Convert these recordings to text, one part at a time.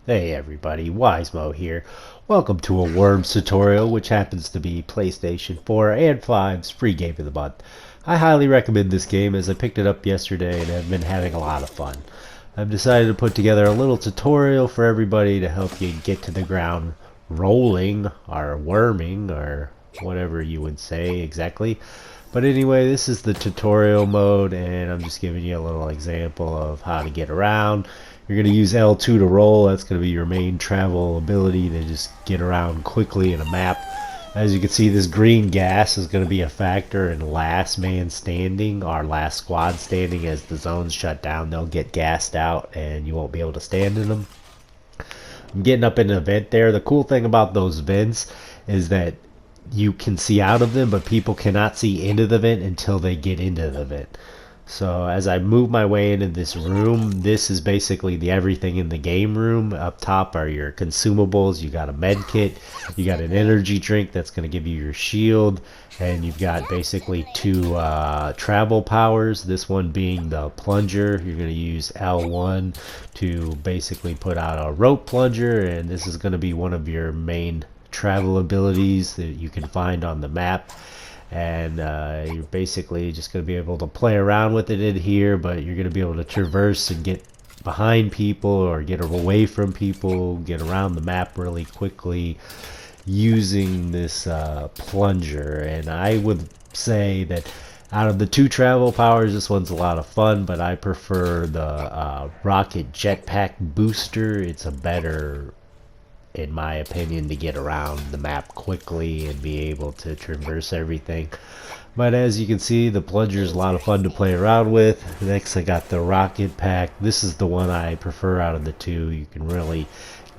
Hey everybody, Wisemo here. Welcome to a Worms tutorial, which happens to be PlayStation 4 and 5's free game of the month. I highly recommend this game as I picked it up yesterday and have been having a lot of fun. I've decided to put together a little tutorial for everybody to help you get to the ground rolling or worming or whatever you would say exactly. But anyway, this is the tutorial mode and I'm just giving you a little example of how to get around. You're going to use L2 to roll. That's going to be your main travel ability to just get around quickly in a map. As you can see, this green gas is going to be a factor in last man standing, or last squad standing. As the zones shut down, they'll get gassed out and you won't be able to stand in them. I'm getting up in an vent there. The cool thing about those vents is that you can see out of them, but people cannot see into the vent until they get into the vent. So as I move my way into this room, this is basically the everything in the game room. Up top are your consumables. You got a med kit, you got an energy drink that's going to give you your shield, and you've got basically two travel powers. This one being the plunger. You're going to use L1 to basically put out a rope plunger, and this is going to be one of your main travel abilities that you can find on the map. And you're basically just going to be able to play around with it in here, but you're going to be able to traverse and get behind people or get away from people, get around the map really quickly using this plunger. And I would say that out of the two travel powers, this one's a lot of fun, but I prefer the rocket jetpack booster. It's a better, in my opinion, to get around the map quickly and be able to traverse everything. But as you can see, the plunger is a lot of fun to play around with. Next I got the rocket pack. This is the one I prefer out of the two. You can really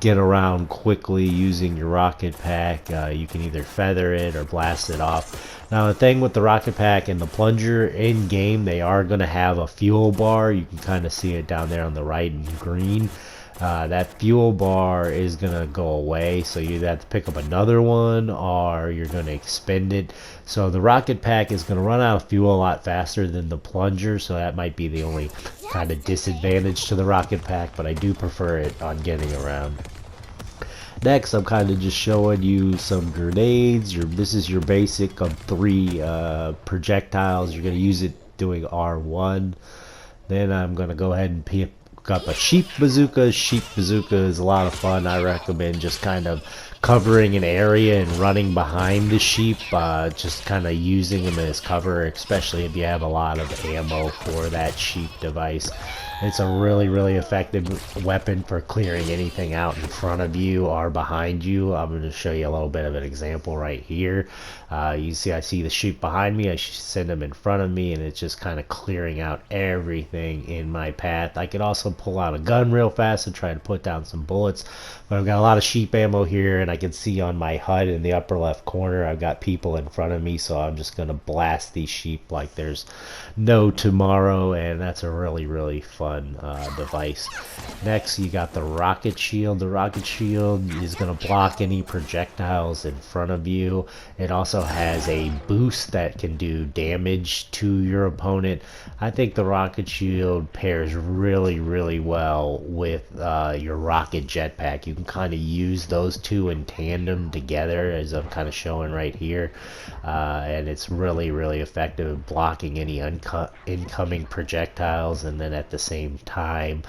get around quickly using your rocket pack. You can either feather it or blast it off. Now the thing with the rocket pack and the plunger, in game they are going to have a fuel bar. You can kind of see it down there on the right in green. That fuel bar is gonna go away, so you either have to pick up another one or you're gonna expend it. So the rocket pack is gonna run out of fuel a lot faster than the plunger, so that might be the only kind of disadvantage to the rocket pack, but I do prefer it on getting around. Next, I'm kind of just showing you some grenades. This is your basic of three projectiles. You're gonna use it doing R1. Then I'm gonna go ahead and pick up a sheep bazooka. Sheep bazooka is a lot of fun. I recommend just kind of covering an area and running behind the sheep, just kind of using them as cover, especially if you have a lot of ammo for that sheep device. It's a really effective weapon for clearing anything out in front of you or behind you. I'm going to show you a little bit of an example right here. You see, I see the sheep behind me. I send them in front of me, and it's just kind of clearing out everything in my path. I could also pull out a gun real fast and try to put down some bullets, but I've got a lot of sheep ammo here, and I can see on my HUD in the upper left corner I've got people in front of me, so I'm just going to blast these sheep like there's no tomorrow, and that's a really fun device. Next, you got the rocket shield. The rocket shield is going to block any projectiles in front of you. It also has a boost that can do damage to your opponent. I think the rocket shield pairs really well with your rocket jetpack. You can kind of use those two in tandem together, as I'm kind of showing right here, and it's really effective at blocking any incoming projectiles, and then at the same time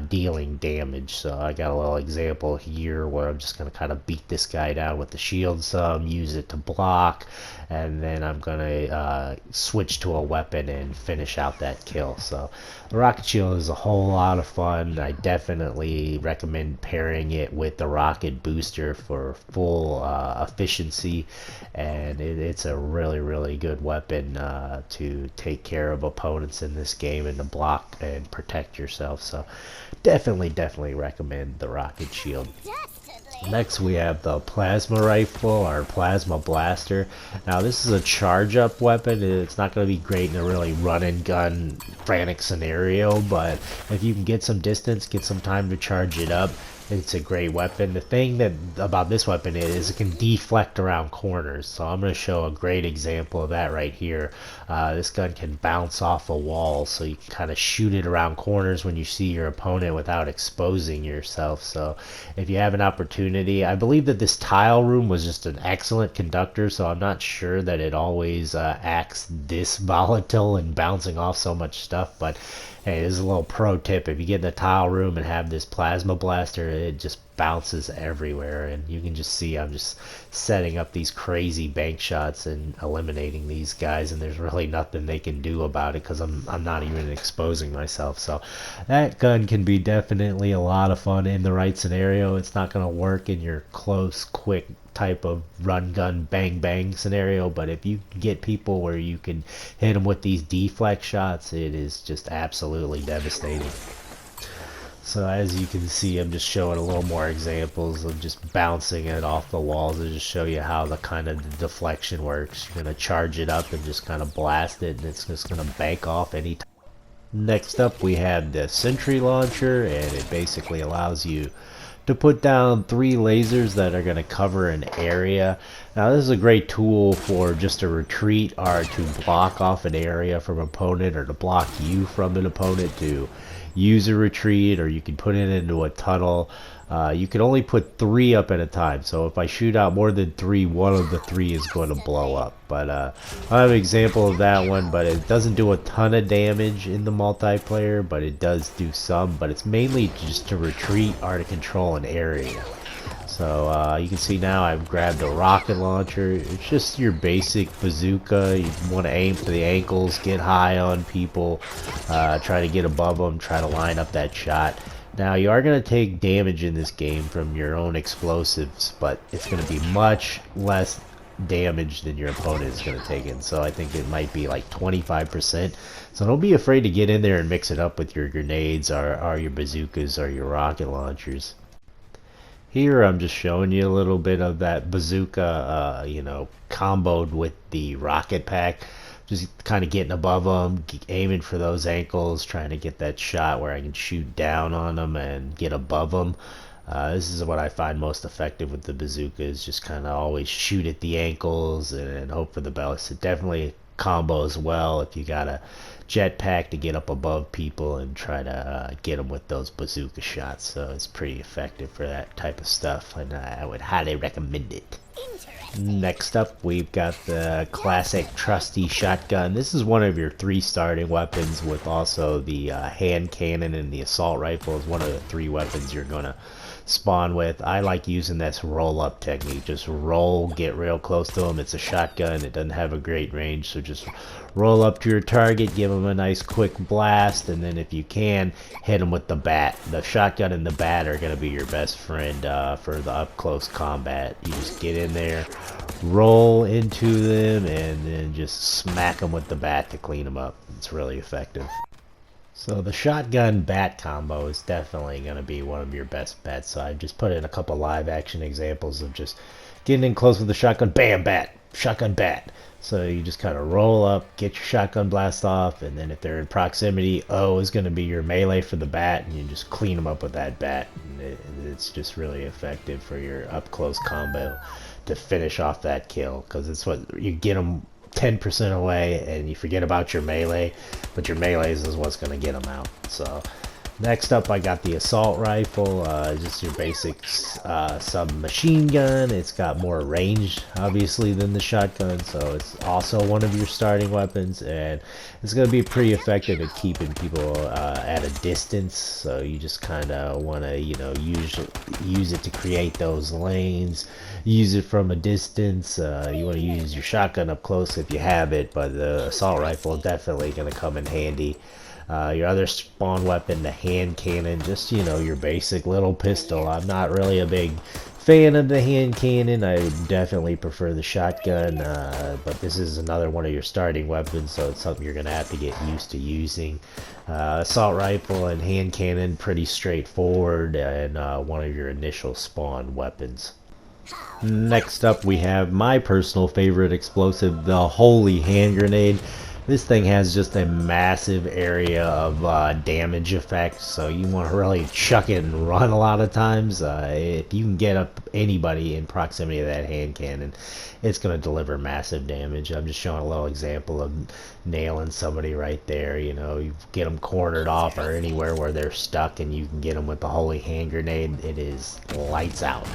dealing damage. So I got a little example here where I'm just going to kind of beat this guy down with the shield some, use it to block, and then I'm going to switch to a weapon and finish out that kill. So the rocket shield is a whole lot of fun. I definitely recommend pairing it with the rocket booster for full efficiency, and it's a really good weapon to take care of opponents in this game and to block and protect yourself. So definitely recommend the rocket shield. Next we have the plasma rifle or plasma blaster. Now this is a charge up weapon. It's not going to be great in a really run and gun frantic scenario, but if you can get some distance, get some time to charge it up, It's a great weapon. The thing that about this weapon is it can deflect around corners. So I'm going to show a great example of that right here. This gun can bounce off a wall, so you can kind of shoot it around corners when you see your opponent without exposing yourself. So if you have an opportunity, I believe that this tile room was just an excellent conductor, so I'm not sure that it always acts this volatile and bouncing off so much stuff, but hey, this is a little pro tip. If you get in the tile room and have this plasma blaster, it just bounces everywhere. And you can just see I'm just setting up these crazy bank shots and eliminating these guys. And there's really nothing they can do about it because I'm not even exposing myself. So that gun can be definitely a lot of fun in the right scenario. It's not going to work in your close, quick type of run gun bang bang scenario, but if you get people where you can hit them with these deflect shots, it is just absolutely devastating. So as you can see, I'm just showing a little more examples of just bouncing it off the walls to just show you how the kind of the deflection works. You're going to charge it up and just kind of blast it, and it's just going to bank off any time. Next up we have the Sentry Launcher, and it basically allows you to put down 3 lasers that are going to cover an area. Now this is a great tool for just a retreat or to block off an area from an opponent, or to block you from an opponent to use a retreat, or you can put it into a tunnel. You can only put 3 up at a time, so if I shoot out more than 3, one of the 3 is going to blow up. But I have an example of that one, but it doesn't do a ton of damage in the multiplayer, but it does do some, but it's mainly just to retreat or to control an area. So you can see now I've grabbed a rocket launcher. It's just your basic bazooka. You want to aim for the ankles, get high on people, try to get above them, try to line up that shot. Now you are going to take damage in this game from your own explosives, but it's going to be much less damage than your opponent is going to take in. So I think it might be like 25%. So don't be afraid to get in there and mix it up with your grenades or your bazookas or your rocket launchers. Here I'm just showing you a little bit of that bazooka, comboed with the rocket pack. Just kind of getting above them, aiming for those ankles, trying to get that shot where I can shoot down on them and get above them. This is what I find most effective with the bazooka, is just kind of always shoot at the ankles and hope for the best. It definitely combos well if you got a jetpack to get up above people and try to get them with those bazooka shots. So it's pretty effective for that type of stuff, and I would highly recommend it. Next up, we've got the classic trusty shotgun. This is one of your 3 starting weapons, with also the hand cannon and the assault rifle is one of the 3 weapons you're going to spawn with. I like using this roll-up technique. Just roll, get real close to them. It's a shotgun. It doesn't have a great range, so just roll up to your target, give them a nice quick blast, and then if you can, hit them with the bat. The shotgun and the bat are going to be your best friend for the up-close combat. You just get in there, roll into them, and then just smack them with the bat to clean them up. It's really effective. So the shotgun bat combo is definitely going to be one of your best bets. So I've just put in a couple live action examples of just getting in close with the shotgun, bam, bat, shotgun, bat. So you just kind of roll up, get your shotgun blast off, and then if they're in proximity, O is going to be your melee for the bat, and you just clean them up with that bat. And it's just really effective for your up close combo to finish off that kill, because it's what you get them 10% away and you forget about your melee, but your melees is what's going to get them out. So next up, I got the assault rifle, just your basic submachine gun. It's got more range obviously than the shotgun, so it's also one of your starting weapons, and it's going to be pretty effective at keeping people at a distance. So you just kind of want to use it to create those lanes, use it from a distance. You want to use your shotgun up close if you have it, but the assault rifle is definitely going to come in handy. Your other spawn weapon, the hand cannon, just your basic little pistol. I'm not really a big fan of the hand cannon. I definitely prefer the shotgun, but this is another one of your starting weapons, so it's something you're going to have to get used to using. Assault rifle and hand cannon, pretty straightforward, and one of your initial spawn weapons. Next up, we have my personal favorite explosive, the holy hand grenade. This thing has just a massive area of damage effect, so you want to really chuck it and run a lot of times. If you can get up anybody in proximity of that hand cannon, it's going to deliver massive damage. I'm just showing a little example of nailing somebody right there. You know, you get them cornered off or anywhere where they're stuck, and you can get them with the holy hand grenade. It is lights out.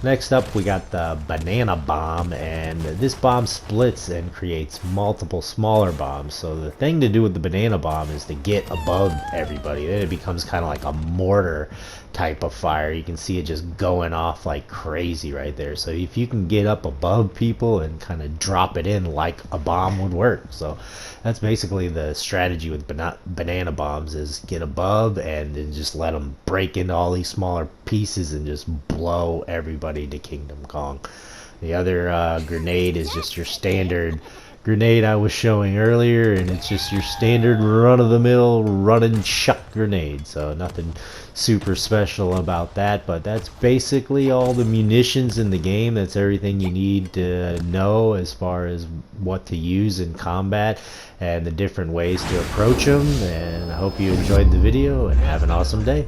Next up, we got the banana bomb, and this bomb splits and creates multiple smaller bombs. So the thing to do with the banana bomb is to get above everybody. Then it becomes kind of like a mortar type of fire. You can see it just going off like crazy right there. So if you can get up above people and kind of drop it in like a bomb would work. So that's basically the strategy with banana bombs, is get above and then just let them break into all these smaller pieces and just blow everybody to Kingdom Kong. The other grenade is just your standard grenade I was showing earlier, and it's just your standard run-of-the-mill run and chuck grenade, so nothing super special about that. But that's basically all the munitions in the game. That's everything you need to know as far as what to use in combat and the different ways to approach them. And I hope you enjoyed the video, and have an awesome day.